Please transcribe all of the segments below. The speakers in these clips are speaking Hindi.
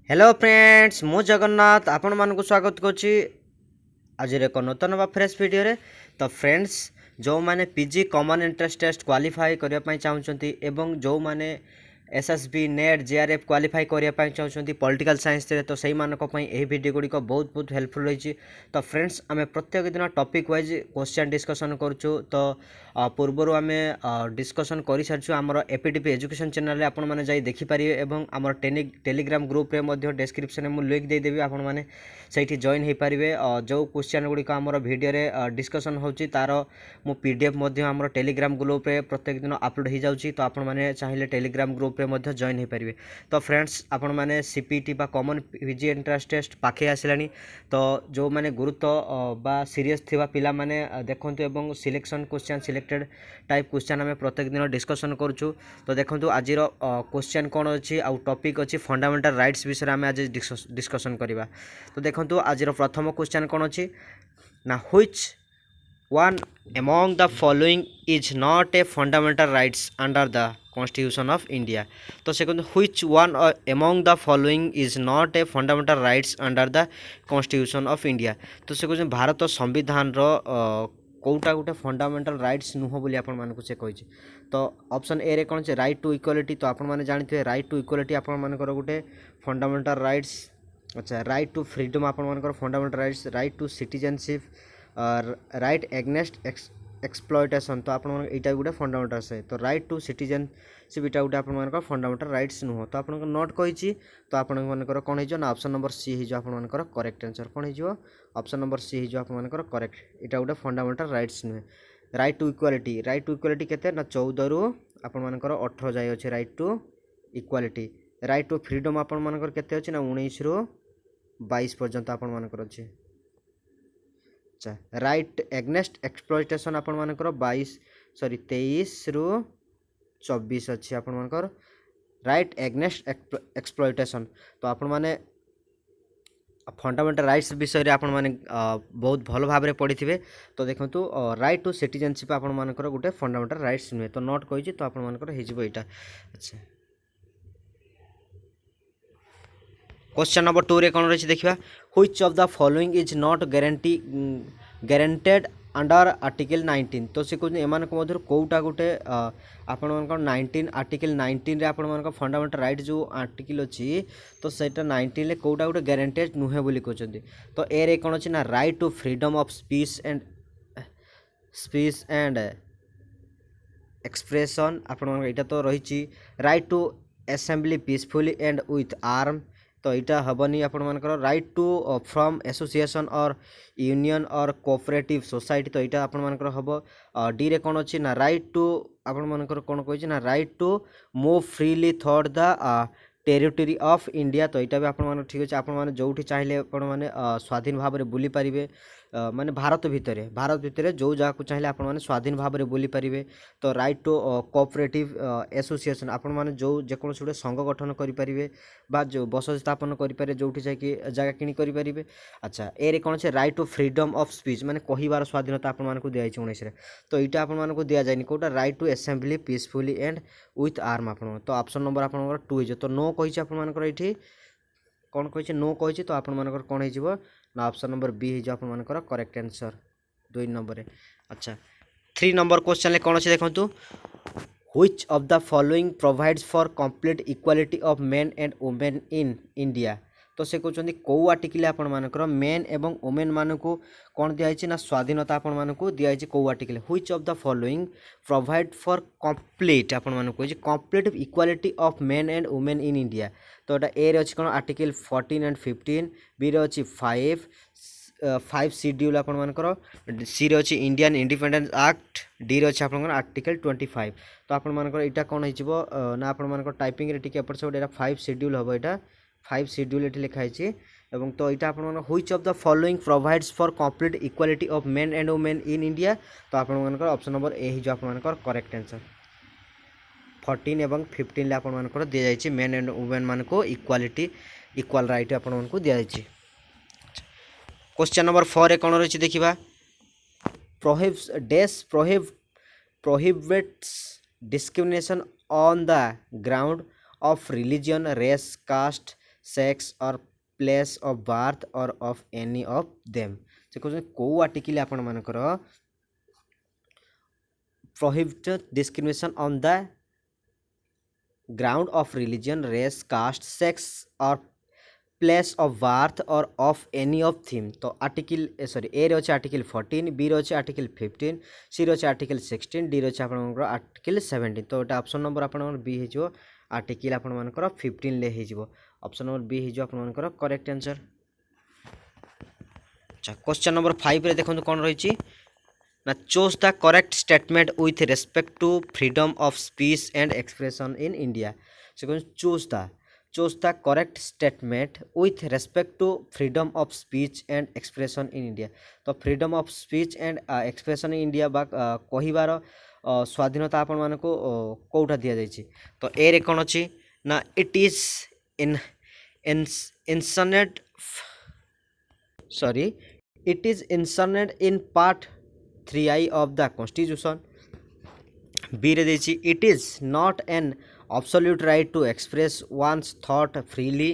हेलो फ्रेंड्स मु जगन्नाथ आपण मानक स्वागत करुच्ची आज एक नूतन व फ्रेश वीडियो रे। तो फ्रेंड्स जो माने PG common entrance test qualify करने चाहते एवं जो माने एसएसबी नेट जेआरएफ क्वालिफाई करने चाहते पॉलिटिकल साइंस रे तो सही मानक यही वीडियो गुड़िक बहुत बहुत हेल्पफुल रही। तो फ्रेंड्स आम प्रत्येक दिन टॉपिक वाइज क्वेश्चन डिस्कशन करुचु। तो पूर्वर आम डिस्कशन कर सारी आमर एपीटीपी एजुकेशन चैनल रे आपण मैंने देखिपारे एवं आमर टेलीग्राम ग्रुप रे डिस्क्रिप्शन में लिंक देदेवी आपण मैंने से जॉइन हो पारे। जो क्वेश्चन गुड़िक आमर वीडियो रे डिस्कशन होची तार मु पीडीएफ आमर टेलीग्राम ग्रुप रे प्रत्येक दिन अपलोड हो जाउची। तो आपण मैंने चाहिए टेलीग्राम ग्रुप रे मध्य जॉइन हो पारे। तो फ्रेंड्स आपण मैंने सीपीटी बा कॉमन पीजी एंट्रेंस टेस्ट पाखे आसिलानी। तो जो मैंने गुरुत्व बा सीरीयस थिबा पिला माने देखंतु एवं selection question selected type question आम प्रत्येक दिन डिस्कशन करूँ। तो देखो आज क्वेश्चन कौन अच्छी आउ टॉपिक अच्छी फंडामेंटल राइट्स विषय आम आज डिस्कशन करवा। तो देखो आज प्रथम क्वेश्चन कौन अच्छी ना which one among the following is not a fundamental rights under the constitution of India. तो से कहते which one among the following is not a fundamental rights under the constitution of India. तो से कहते भारत संविधान कौटा गोटे फंडामेंटल राइट्स नुह बोली आपण मानक से कही। तो ऑप्शन ए रे कौन से राइट टू इक्वालिटी। तो आपण माने जानते राइट टू इक्वालिटी आपण मानकर गोटे फंडामेंटल राइट्स। अच्छा राइट टू फ्रीडम आपण मानकर fundamental rights. Right to citizenship right against exploitation. तो आप यहाँ गोटे फंडामेंटल है। तो राइट टू सिटीजनशिप इटा गोटे आप फंडामेंटल राइट्स नुह। तो आप नोट कही। तो आपंकर कौन हो ऑप्शन नंबर सी हो आपर करेक्ट आंसर कौन हो ऑप्शन नंबर सी हो आपर करेक्ट। इटा गोटे फंडामेंटल राइट्स नुहे। राइट टू इक्वालिटी केते ना 14 रु आपर 18 जाए अच्छे right to equality. Right to freedom आपर केते अच्छे ना 19 रु 22 पर्यंत आपर अच्छे। अच्छा राइट एग्नेस्ट एक्सप्लॉयटेशन आपण मानकर 23 रु 24 अच्छी आपण मानकर राइट एग्नेस्ट एक्सप्लॉयटेशन। तो आपण माने फंडामेंटल राइट्स विषय रे आपण माने बहुत भल भाव पढ़ी थे। तो देखंतु राइट टू सिटीजनशिप आपण मानकर गोटे फंडामेंटल राइट्स नुहे। तो नोट कही। तो आपण मानकर हेजिबो एटा। अच्छा क्वेश्चन नंबर 2 रे कौन रही देखा which of the following is not guaranteed under article 19। तो से कहते एम कौटा गोटे आपण 19 आर्टिकल 19 रे आपण मान फंडामेंटल राइट जो आर्टिकल अच्छी। तो सेटा 19 रे कौटा गोटे गारंटेड नुहे बोली कहते। तो ए रे कौन अच्छी ना right to freedom of speech and expression आपण यहाँ तो रही। Right to assembly peacefully and with arm. तो यहाँ हेनी आपर right to from association or union or cooperative society. तो यहाँ आपर हम डी रे कौन अच्छी ना राइट टू आपर कौन कही ना right to move freely through the territory of India. तो यहाँ भी आप ठीक अच्छे आप जो चाहिए आपने स्वाधीन भाव में बुली पारे माने भारत भितर जो जहाँ चाहिए आप स्वाधीन भाव में बुली पारे। तो राइट टू कोऑपरेटिव एसोसिएशन आपण मैंने जो जेकोसी गोटे संघ गठन करें बा जो बस स्थापन करें जो जाकि जगह किणी करें। अच्छा ए रे कौन से right to freedom of speech माने कहिबार स्वाधीनता आपण मानक दिया 19 रे। तो यहाँ आपण मानक दिया जाए कौटा right to assembly peacefully and with arm आपण। तो ऑप्शन नंबर आप 2 हो। तो नो कही आप कौन कही नो कही। तो आप कौन हो ना ऑप्शन नंबर बी हो आपर करेक्ट आंसर 2 नंबर। अच्छा 3 नंबर क्वेश्चन कौन अच्छे देखो which of the following provides for complete equality of main and women in India. तो से कहते कौ आर्टिकल आपण मानकर मेन एवं वुमेन मान को कौन दिखाई ना स्वाधीनता आपण मान को दिखाई कौ article which of the following provide for complete आपण मान को complete equality of main and women in India. तो यहाँ ए रे अच्छी कौन आर्टिकल 14 एंड 15 बी रे अच्छी 5 शेड्यूल आपण मानकर सी रे अच्छी इंडियन इंडिपेंडेंस एक्ट डी रे अच्छी आप आर्टिकल 25। तो आपण मानकर यहाँ कौन हो ना आपण मानकर टाइपिंग रे टिके एपट सेपट 5 शेड्यूल हम यहाँ 5 शेड्यूल ये लिखाई। एवं तो यहाँ आप which of the following provides for complete equality of main and women in India. तो आप ऑप्शन नंबर ए हो आप करेक्ट आंसर 14 एवं 15 आप दि जाए मेन एंड वुमेन मान को इक्वालिटी इक्वाल राइट आपको दि जाए। क्वेश्चन नंबर 4 रे कौन रही देखा prohibits discrimination on the ground of religion race caste sex or place of birth or of any of them से कहते को आर्टिकल आपण मानकर prohibit discrimination on the ground of religion, race, caste, sex or place of birth or of any of them तो आर्टिकल सॉरी ए रे अछि आर्टिकल 14 बी रे अछि आर्टिकल 15 सी रे अछि आर्टिकल 16 डी रे अछि आपनकर आर्टिकल 17 तो एटा ऑप्शन नंबर आपनकर बी हे जो आर्टिकल आपन मानकर 15 ले हे जो ऑप्शन नंबर बी हे जो आपन मानकर करेक्ट आंसर अच्छा क्वेश्चन नंबर 5 रे देखंतु कोन रहिछि ना choose the correct statement with respect to freedom of speech and expression in India से कहन choose the correct statement with respect to freedom of speech and expression in India तो freedom of speech and expression in India बा कहिबार स्वाधीनता आपण मानको कोउटा दिया जायछि तो ए रे कोन अछि ना it is in sorry it is inserted in part 3I of the constitution B रे देछि it is not an absolute right to express one's thought freely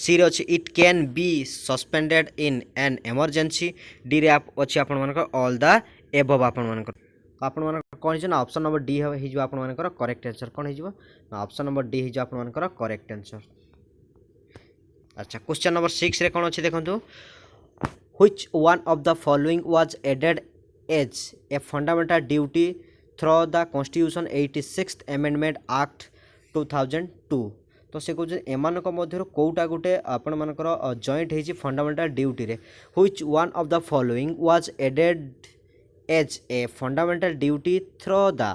C रे अछि it can be suspended in an emergency D रे अछि आपण मानकर all the above आपण मानकर आपण मानकर कोन हिजो ना ऑप्शन नंबर डी हे जो आपण मानकर करेक्ट आंसर कोन हिजो ना ऑप्शन नंबर डी हे जो आपण मानकर करेक्ट आंसर अच्छा क्वेश्चन नंबर 6 रे कोन अछि देखंतु which one of the following was added as a fundamental duty through the constitution 86th amendment act 2002 तो से कहते एमानक मध्यरु कोउटा गुटे आपण मानकर जॉइंट हेछि फंडामेंटल ड्यूटी रे which one of the following was added as a fundamental duty through the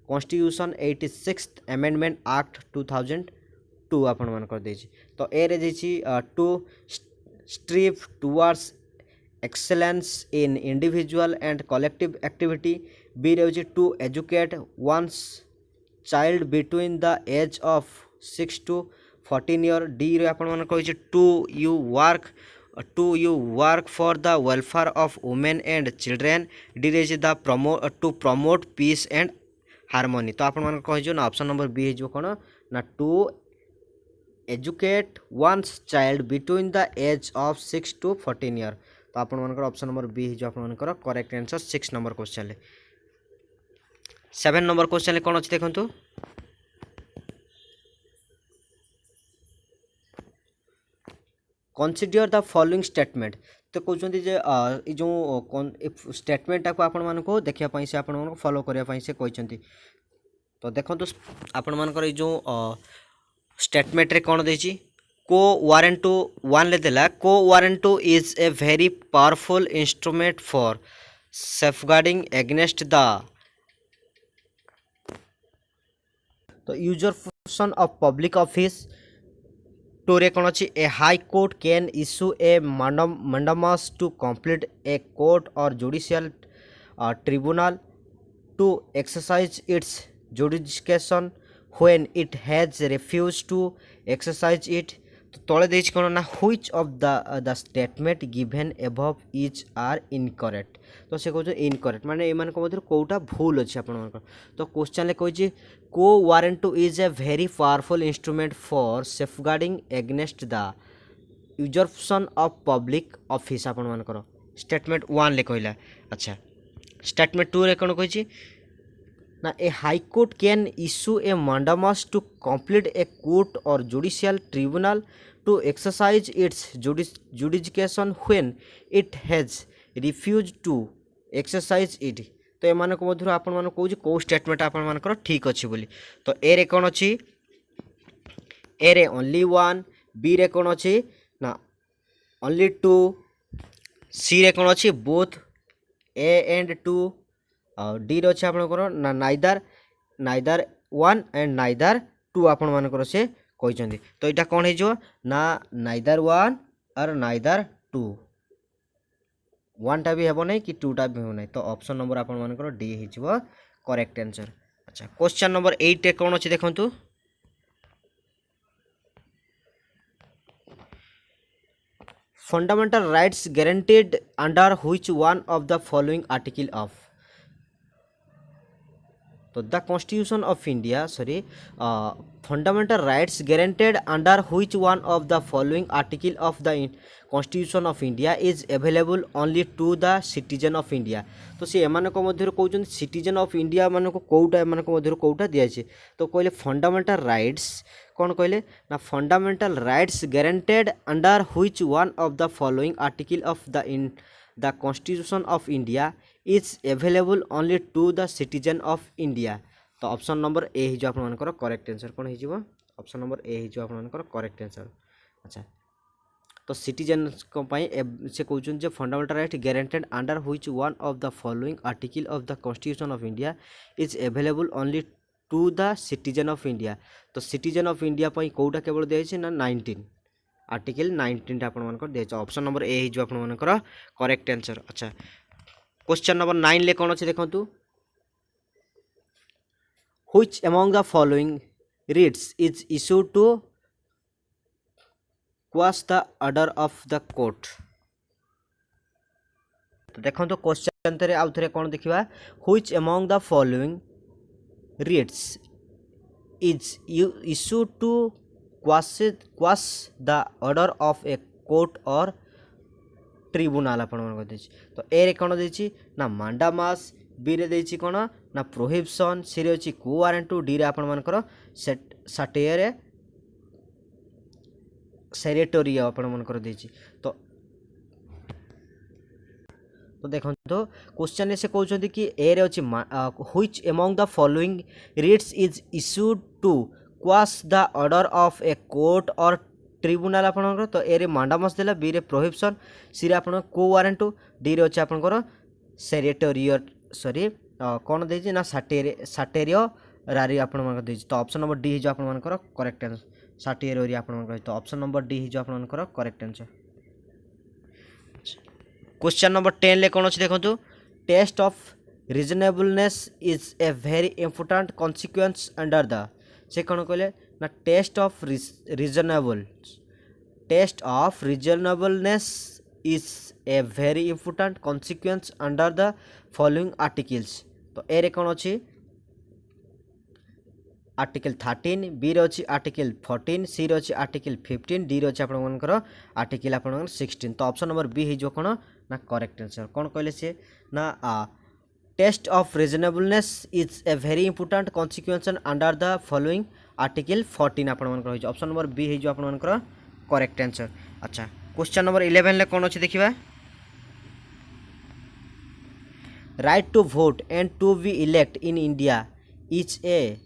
constitution 86th amendment act 2002 आपण मानकर देछि तो ए रे देछि to strive towards excellence in individual and collective activity b रे to educate one's child between the age of 6 to 14 year d रे आपण मन कहै छै to you work for the welfare of women and children d रे the to promote peace and harmony तो आपण मन कहै जो ना ऑप्शन नंबर बी जो कोन ना to educate one's child between the age of 6 to 14 year तो आपण मानकर ऑप्शन नंबर बी जो आपण मानकर करेक्ट आंसर 6 नंबर क्वेश्चन ले 7 नंबर क्वेश्चन ले कोन अछि देखंतु कंसीडर द फॉलोइंग स्टेटमेंट तो कहउछंती जे ई जो स्टेटमेंट को आपण मानको देखिया पई से आपण मानको फॉलो करिया पई से कहउछंती तो देखंतु आपण मानकर ई जो स्टेटमेंट रे कोन देछि को वारंटू वन ले देला quo warranto is a very powerful instrument for safeguarding against the तो usurpation of public office two रे कोन अछि a high court can issue a mandamus to complete a court or judicial tribunal to exercise its jurisdiction when it has refused to exercise it तो तले देछि कोन ना which of the statement given above is are incorrect तो से कहै इनकरेक्ट माने एमान को मधुर कोउटा भूल अछि आपण मानकर तो क्वेश्चन ले कहै छी quo warranto is a very powerful instrument for safeguarding against the usurpation of public office आपण मानकर स्टेटमेंट 1 ले कहला अच्छा स्टेटमेंट 2 रे कोन कहै छी ना a high court can issue a mandamus to complete a court or judicial tribunal to exercise its jurisdiction when it has refused to exercise it तो एमान को मधुर आपण मान कहू को स्टेटमेंट आपण मानकर ठीक अछि बोली तो ए रे कोन अछि ए रे ओनली वन बी रे कोन अछि ना ओनली टू सी रे कोन अछि both A and two D रे अछि आपनकर ना neither one and neither two आपण मानकर से कहइछन्ती तो इटा कोन हे जो ना नाइदर वन और नाइदर टू वन टा भी हेबो नै कि टू टा भी हेबो नै तो ऑप्शन नंबर आपण मानकर डी हे जिवो करेक्ट आंसर अच्छा क्वेश्चन नंबर 8 रे कोन अछि देखंतु fundamental rights guaranteed under which one of the following article of तो the constitution of India fundamental rights guaranteed under which one of the following article of the constitution of India is available only to the citizen of India. तो सी एम मध्य कहते सिटीजन ऑफ इंडिया मान कौटा एम मध्य कौटा दिखाई तो कहले फंडामेंटल राइट्स कौन कहले ना fundamental rights guaranteed under which one of the following article of the constitution of India is available only to the citizen of India. तो ऑप्शन नंबर ए ही जो आप मानकर करेक्ट आंसर कौन हो ऑप्शन नंबर ए ही जो आप मानकर करेक्ट आंसर। अच्छा तो सिटीजन से कहते fundamental right guaranteed under which one of the following article of the constitution of India is available only to the citizen of India. तो सिटीजन ऑफ इंडिया कौटा केवल दिखाई ना 19 आर्टिकल 19 आप दिखाई ऑप्शन नंबर ए ही जो आप करेक्ट आंसर। अच्छा क्वेश्चन नंबर 9 ले कौन अच्छे देखु which among the following writs is issued to quash the order of the court. तो देखो तो क्वेश्चन थे आउ थे कौन देखा which among the following writs is issued to quash the order of a court or tribunal आप तो ए कौन देछि ना मांडामास बी रे देछि कौन ना प्रोहिबिशन सी रे अछि को वारंट डी रे आपण मानकर साटेयर सेरेटोरिया आपण मानकर देछि। तो देखो तो क्वेश्चन से कहते कि ए रे अछि which among the following writs is issued to quash the order of a court or tribunal आपणकर तो ए रे मांडामस देला बी रे प्रोहिबिशन सी रे आपण को वारंट डी रे अछि आपणकर सेरेटोरियो कौन देछि ना साटेरियो रारी आपण मानकर देछि। तो ऑप्शन नंबर डी जो आपण मानकर करेक्ट आंसर साटेरियो आपण मानकर। तो ऑप्शन नंबर डी जो आपण मानकर करेक्ट आंसर। क्वेश्चन नंबर 10 ले कौन अच्छे देखो test of reasonableness is a very important consequence under the से कौन कहले ना test of reasonableness is a very important consequence under the following articles. तो ए रे कौन अच्छी आर्टिकल 13 बी रे अच्छी आर्टिकल 14 सी रे अच्छी आर्टिकल 15 डी रे अच्छी आपंकर आर्टिकल आप 16। तो ऑप्शन नंबर बी हो कौन ना करेक्ट आंसर कौन कहले सी ना test of reasonableness is a very important consequence under the following article 14 आपंकर ऑप्शन नंबर बी हो आपंकर करेक्ट आंसर। अच्छा क्वेश्चन नंबर 11 ले कौन अच्छे देखा right to vote and to be elect in India is a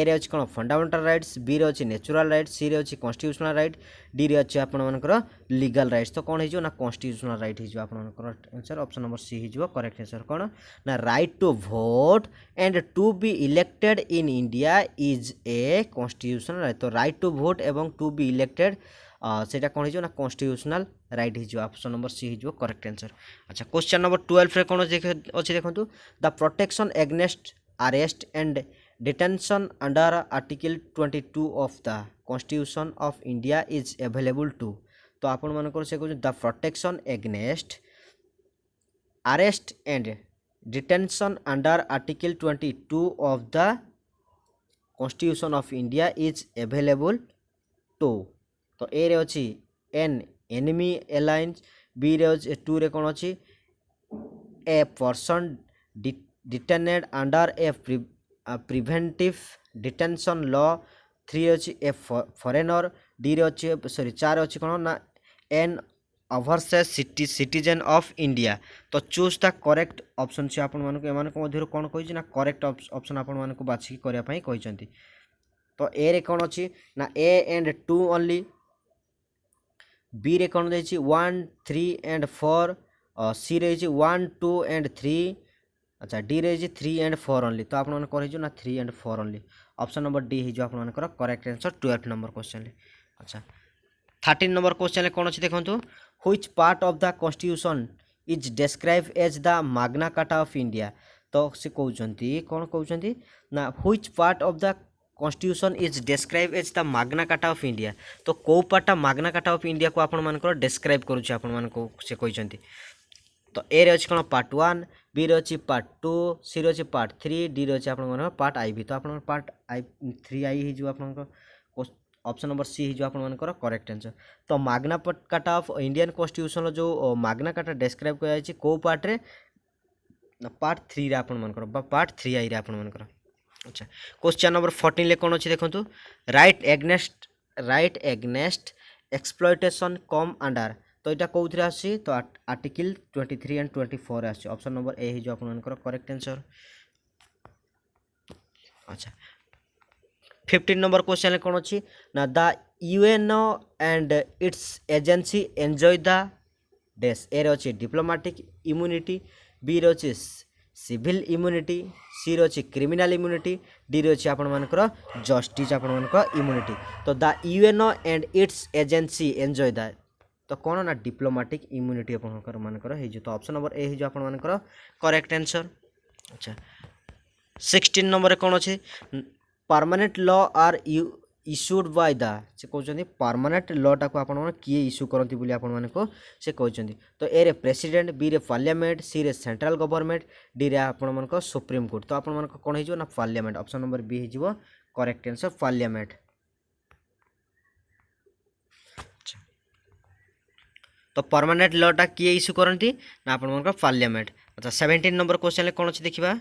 रे अच्छी कौन फंडामेंटल राइट्स बी रे अच्छी नेचुरल राइट सी रे अच्छी कॉन्स्टिट्यूशनल राइट डी रे अच्छी आपंकर लीगल राइट्स। तो कौन हो कॉन्स्टिट्यूशनल राइट हो आपंकर आंसर ऑप्शन नंबर सी हो करेक्ट आंसर कौन ना right to vote and to be elected in India is a constitutional right. तो राइट टू वोट एवं टू बी इलेक्टेड सेटा कौन हो कॉन्स्टिट्यूशनल राइट हो ऑप्शन नंबर सी हो करेक्ट आंसर। अच्छा क्वेश्चन नंबर 12 रे कौन अच्छे देखो the protection against arrest and detention under article 22 of the constitution of India is available to. तो आपण मानकर से कहते the protection against arrest and detention under article 22 of the constitution of India is available to. तो ए रे अच्छी एन एनिमी अलायंस बी रे 2 रे कौन अच्छी a person detained under a preventive detention law 3 अच्छी ए फॉरेनर डी रे अच्छी 4 अच्छी कौन ना N overseas citizen of India. तो चूज द करेक्ट ऑप्शन से आपण मानक एमान को मध्य कौन कहि ना करेक्ट ऑप्शन आपण मानक बाछी करिया पई कहिसंती। तो ए रे कौन अच्छी ना ए एंड 2 ओनली बी रे कौन देछि 1 3 एंड 4 सी रे 1 2 एंड 3 अच्छा डी रे 3 एंड 4 ओनली। तो आपन कहि ना 3 and 4 only option number D ही जो आपन करेक्ट आंसर 12 नंबर क्वेश्चन। अच्छा 13 नंबर क्वेश्चन कौन अच्छे देखो which part of the constitution is describe as the Magna Carta of India. तो से कहते कौन कहते ना which part of the constitution is describe as the Magna Carta of India. तो कौ पार्टा मैग्ना कार्टा ऑफ इंडिया को आपण मानकर डिस्क्राइब करूछ आपण मानको से कहते तो ए रे अछि कोन पार्ट 1, बी रे अछि पार्ट 2, सी रे अछि पार्ट 3, डी रे अछि आपन पार्ट आई भी। तो आपन पार्ट आई 3 आई हि जो आपन ऑप्शन नंबर सी हि जो आपन मानकर करेक्ट आंसर। तो माग्ना कार्टा ऑफ इंडियन कॉन्स्टिट्यूशन जो माग्ना कार्टा डिस्क्राइब करा जायछि को पार्ट रे ना पार्ट 3 रे आपन मानकर बा पार्ट 3 आई रे आपन मानकर। अच्छा क्वेश्चन नंबर 14 ले कोन अछि देखंतु right against exploitation come under. तो यहाँ कौन आसी तो आर्टिकल 23 एंड 24 आसी। ऑप्शन नंबर ए जो आपन मानकर करेक्ट आंसर। अच्छा 15 नंबर क्वेश्चन कौन अच्छी ना the UNO and its agency enjoy the dash. A रे डिप्लोमेटिक इम्यूनिटी, बी रे सिविल इम्यूनिटी, सी रे क्रिमिनल इम्यूनिटी, डी रे आपण मानकर जस्टिस आपण मानकर इम्यूनिटी। तो the UNO and its agency enjoy the तो कौन ना डिप्लोमेटिक इम्यूनिटी आपनकर मानकर हे जो। तो ऑप्शन नंबर ए जो आपण मानकर करेक्ट आंसर। अच्छा 16 नंबर कौन अच्छे permanent law are issued by the से कहते परमानेंट लॉटा को आपण किए इश्यू करती बोली आपण मानको से कहते। तो ए रे प्रेसिडेंट, बी रे पार्लियामेंट, सी रे सेंट्रल गवर्नमेंट, डी रे आपण मानको सुप्रीम कोर्ट। तो आपण मानको कोन हे जो ना पार्लियामेंट। ऑप्शन नंबर बी हे जो करेक्ट आंसर पार्लियामेंट। तो परमानेंट लॉटा किए इश्यू करती ना आपण मानको पार्लियामेंट। अच्छा 17 नंबर क्वेश्चन कौन अच्छे देखिबा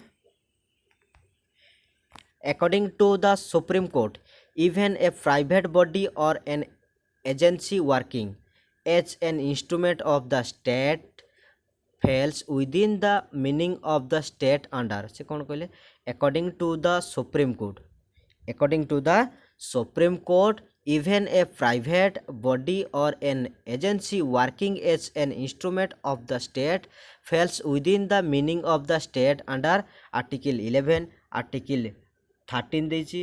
according to the Supreme Court, even a private body or an agency working as an instrument of the state falls within the meaning of the state under से कौन कहले according to the Supreme Court, according to the Supreme Court even a private body or an agency working as an instrument of the state falls within the meaning of the state under article 11, article 13 देछि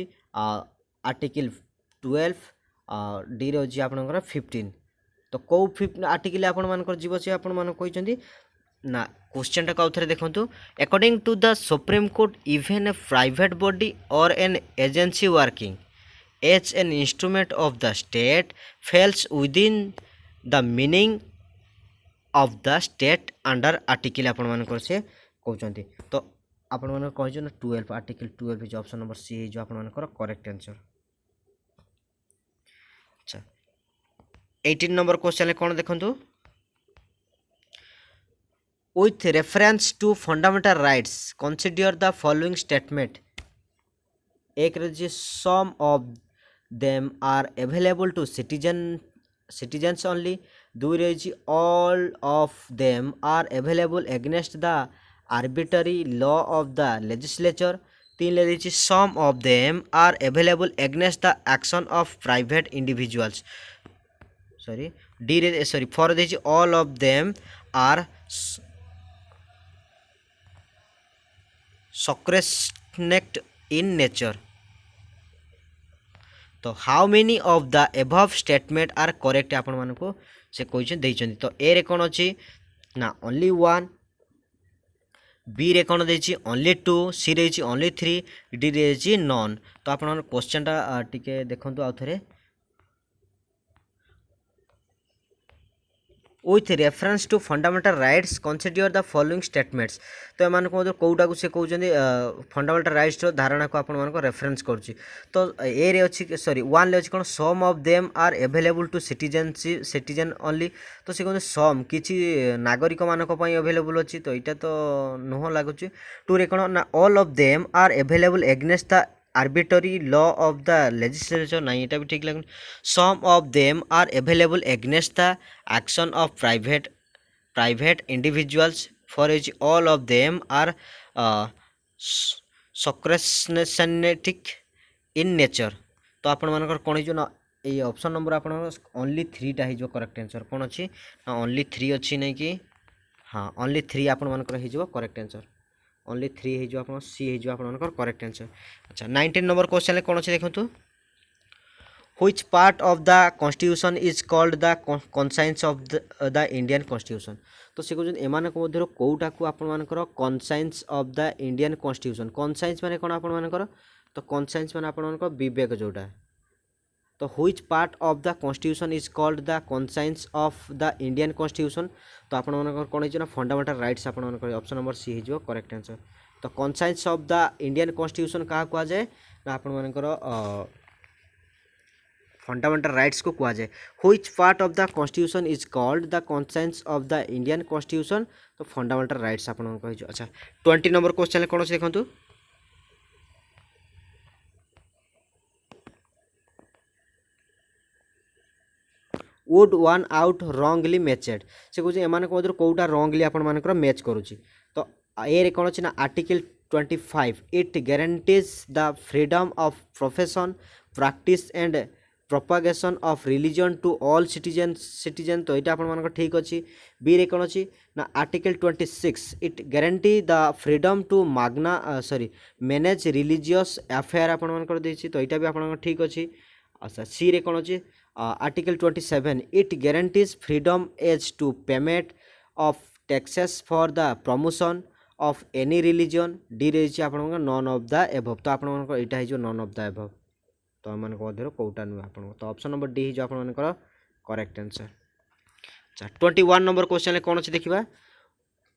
आर्टिकल 12 डी रे अछि आपनकर 15। तो को आर्टिकल आपण मानकर जीव से आपण मान कहिसंती ना क्वेश्चन टा काउथरे देखंतु according to the Supreme Court even a private body or an agency working as an instrument of the state falls within the meaning of the state under article आपण मानकर से कहउचंती। तो आपण मानकर कहिजो ना 12 आर्टिकल 12 जो ऑप्शन नंबर सी जो आपण मानकर करेक्ट आंसर। अच्छा 18 नंबर क्वेश्चन कौन देखंतु with reference to fundamental rights consider the following statement। एक रजी some of them are available to citizens only, दो रजी all of them are available against the arbitrary law of the legislature, तीन रजी some of them are available against the action of private individuals, for this all of them are sacrosanct in nature। तो how many of the above statement are correct आपण मानको से क्वेश्चन देइछन। तो ए रे कोन अछि ना ओनली 1, बी रे कोन देछि ओनली 2, सी रे अछि ओनली 3, डी रे अछि नॉन। तो आपण क्वेश्चन टा टिके देखंतु आउथरे with reference to fundamental rights consider the following statements। तो एमान को कोउटा को से कहउछन फंडामेंटल राइट्स रो धारणा को आपण मान को रेफरेंस करछि। तो ए रे अछि 1 ले अछि कोन some of them are available to citizen only. तो से कहन सम किछि नागरिक मान को पई अवेलेबल अछि। तो इटा तो नहो लागुछि। 2 रे कोन ना all of them are available against the arbitrary law of the legislature, नहीं इटा भी ठीक लगन। some of them are available against the action of private individuals, for which all of them are sacrosanct in nature। तो आपण मानकर कोन हिजो ना ए ऑप्शन नंबर आपण ओनली 3 टा हिजो करेक्ट आंसर कोन अछि ना ओनली 3 अछि नै कि हां ओनली 3 आपण मानकर हिजो करेक्ट आंसर ओनली 3 हे जो आपण सी हे जो आपण करेक्ट आंसर। अच्छा 19 नंबर क्वेश्चन ले कोन अछि देखंतु which part of the constitution is called the conscience of the Indian constitution. तो से कहउछन एमान को मध्यरो कोउटा को आपण मानकर conscience of the Indian constitution. Conscience माने कोन आपण मानकर तो कॉन्साइंस माने आपण मानकर विवेक जोटा। तो which part of the constitution is called the conscience of the Indian constitution तो आपण मानकर कोन हिजो ना फंडामेंटल राइट्स आपण मानकर ऑप्शन नंबर सी हिजो करेक्ट आंसर तो conscience of the Indian constitution का कुआ जाए ना आपण मानकर फंडामेंटल राइट्स को कुआ जाए which part of the constitution is called the conscience of the Indian constitution तो फंडामेंटल राइट्स आपण मानकर हिजो अच्छा 20 नंबर क्वेश्चन कोन से देखंतु would one out wrongly matched से कहूँ एम कौटा रॉन्गली आपण मानकर मैच करुच्ची तो ये कौन अच्छी ना article 25 it guarantees the freedom of profession practice and propagation of religion to all citizen तो यहाँ आपण ठीक अच्छी बी रे कौन अच्छी ना article 26 it guarantee the freedom to माग्ना सॉरी मैनेज रिलीजियस अफेयर आपण मानकर देछि तो यहाँ भी आपण ठीक अच्छी अच्छा सी रे कौन अच्छी article 27 it guarantees freedom as to payment of taxes for the promotion of any religion D रही आप नॉन ऑफ द एभव तो आप यहाँ नॉन ऑफ द एभव तो आम कौटा नुहे आप तो ऑप्शन नंबर डी हो आप करेक्ट आंसर अच्छा 21 नंबर क्वेश्चन कौन अच्छे देखा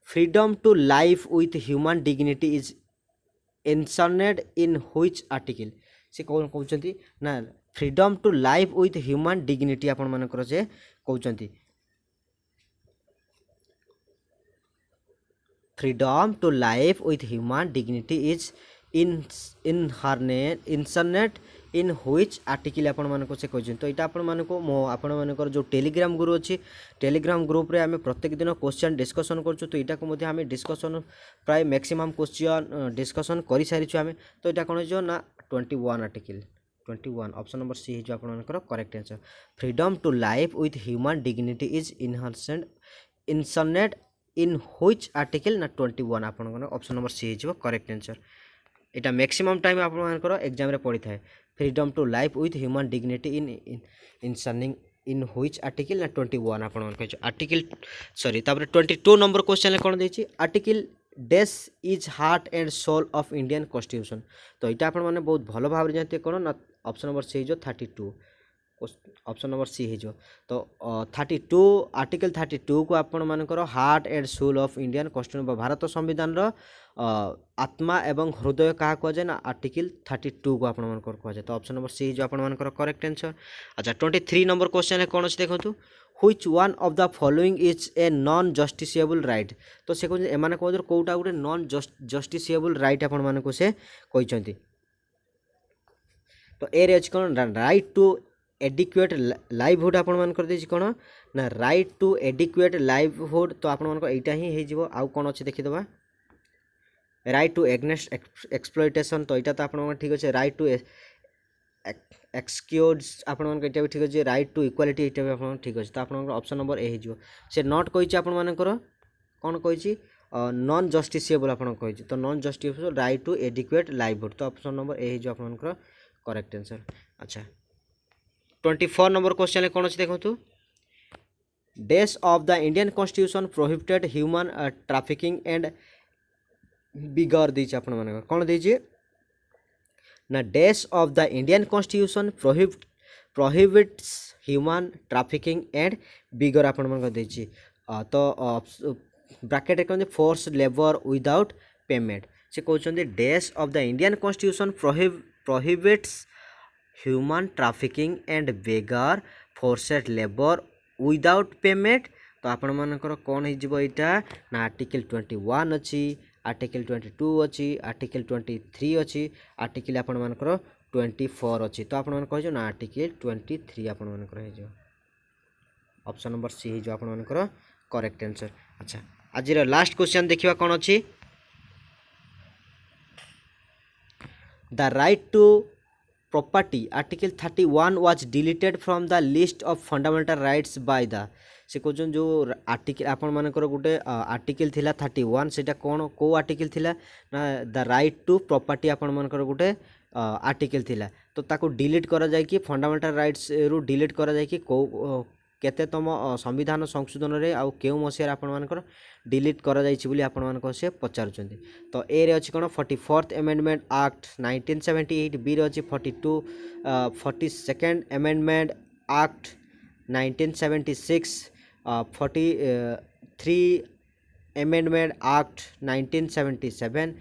freedom to life with human dignity is enshrined in which article से कौन कहते ना freedom to life with human dignity आपण मानकर जे कहते freedom to life with human dignity is enshrined in which article आपण मानको से कहते तो यहाँ आपण मानकर जो टेलीग्राम ग्रुप अच्छी टेलीग्राम ग्रुप रे आमे प्रत्येक दिन क्वेश्चन डिस्कसन करछु तो यहाँ को आम डिस्कसन प्राय मैक्सिमम क्वेश्चन डिस्कसन कर सारी आम तो यहाँ कौन हो ना 21 आर्टिकल 21 ऑप्शन नंबर सी जो आपनकर correct answer freedom to life with human dignity is enshrined in which article ना 21 आपनकर ऑप्शन नंबर सी जो करेक्ट आंसर एटा मैक्सिमम टाइम आपनकर एग्जाम रे पड़ी थाए freedom to life with human dignity in enshrining in which article ना 21 आपनकर आर्टिकल सॉरी तापर 22 नंबर क्वेश्चन कौन देछि article dash is heart and soul of Indian constitution तो यहाँ आप बहुत भल भाव जानते कौन ना ऑप्शन नंबर सी हो 32 ऑप्शन नंबर सी हो तो 32 आर्टिकल 32 को आपण मानकर heart and soul of Indian constitution Bharat संविधान आत्मा एवं हृदय क्या कहुए ना आर्टिकल 32 को आपण मानकर कहुए तो ऑप्शन नंबर सी जो आपण करेक्ट आंसर अच्छा 23 नंबर क्वेश्चन कौन अच्छे देखो which one of the following is a non justiciable right तो से कहते एम कौन कौटा गोटे नॉन जस्टिसेबल राइट आपण मानक से कहते तो ए रे कौन राइट टू एडिक्वेट लाइवहुड आपण मानकर देछि कौन ना राइट टू एडिक्वेट लाइवहुड तो आपण मानक एटा ही हो आउ कौन अच्छे देखीदबा राइट टू एग्नेस्ट एक्सप्लॉयटेशन तो यहाँ तो आप ठीक अच्छे राइट टू एक्सक्यूज आपण भी ठीक अच्छे राइट टू इक्वालिटी यहाँ भी आप ठीक अच्छे तो आप ऑप्शन नंबर ए हो से नॉट कही आपंकर कौन कही नॉन जस्टिसेबल आप तो non justiciable right to adequate livelihood तो ऑप्शन नंबर ए हो आपंकर करेक्ट आंसर अच्छा 24 नंबर क्वेश्चन कौन अच्छे देखो dash of the Indian constitution prohibited human trafficking and bigger दीजिए आपण मानकर कौन दीजिए ना dash of the Indian constitution prohibits human trafficking and bigger आपण मानकर दीजिए तो ब्रैकेट कहते फोर्स लेबर विदाउट पेमेंट से कहते dash of the Indian constitution prohibits human trafficking and beggar forced labour without payment तो आपण मानकर कौन हो यहाँ ना आर्टिकल 21 अच्छी आर्टिकल 22 अच्छी आर्टिकल 23 अच्छी आर्टिकल आपण मानकर 24 अच्छी तो आपण कह ना आर्टिकल 23 आपण मानकर हो ऑप्शन नंबर सी हो आपण मानकर करेक्ट आंसर अच्छा आज लास्ट क्वेश्चन देखिबा कौन अच्छी the right to property article 31 was deleted from the list of fundamental rights by the से कहते जो आर्टिकल आपण मानकर गोटे आर्टिकल थिला 31 सेटा कौन को आर्टिकल थिला ना द राइट टू प्रॉपर्टी आपण मानकर गोटे आर्टिकल थिला तो ताको डिलीट करा जाय कि फंडामेंटल राइट्स रु डिलीट करा जाय कि केतेतम संविधान संशोधन रे आउ केउ मसिया आपण मानकर डिलीट करा जाइछि बोली आपण मानको से पचारुचंती। तो ए रे अछि कोन 44th अमेंडमेंट एक्ट 1978, बी रे अछि 42nd amendment act 1976, 43 amendment act 1977,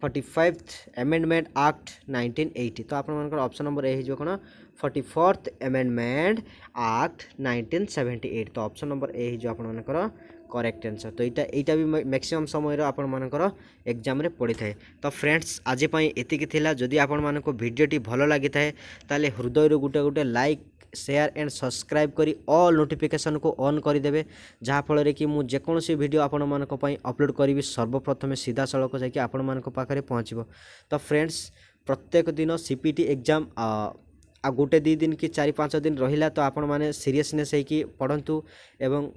45th amendment act 1980। तो आपण मानकर ऑप्शन नंबर ए हिजो कोन 44th अमेंडमेंट एक्ट 1978। तो ऑप्शन नंबर ए हिजो आपण मानकर करेक्ट आंसर। तो एटा भी मैक्सिमम समय आपण मानकर एग्जाम रे पड़ी थाए। तो फ्रेंड्स आज पई एतिकी थिला। जदि आपण मानको वीडियोटी भलो लागि थाए ताले हृदय रो गुटे गुटे लाइक शेयर एंड सब्सक्राइब करी ऑल नोटिफिकेशन को ऑन कर देबे, जहाँ फल कि मु जेकोसी वीडियो आपण मानक पई अपलोड करी सर्वप्रथम सीधा सड़क जाकि आपण मानक पाखरे पहुँचबो। तो फ्रेंड्स प्रत्येक दिन सीपीटी एग्जाम आ गोटे 2 दिन कि 4-5 दिन रहिला। तो आपण माने सीरियसनेस होइकी पढ़ंतु एवं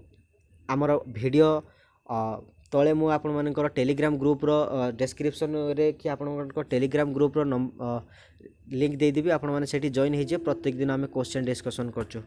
आमर वीडियो तले मु आपण मानकर टेलीग्राम ग्रुप रो डिस्क्रिप्शन रे कि आपण मानकर टेलीग्राम ग्रुप रो लिंक दे देबी। आपण माने सेठी जॉइन होइजे। प्रत्येक दिन आमे क्वेश्चन डिस्कशन करछु।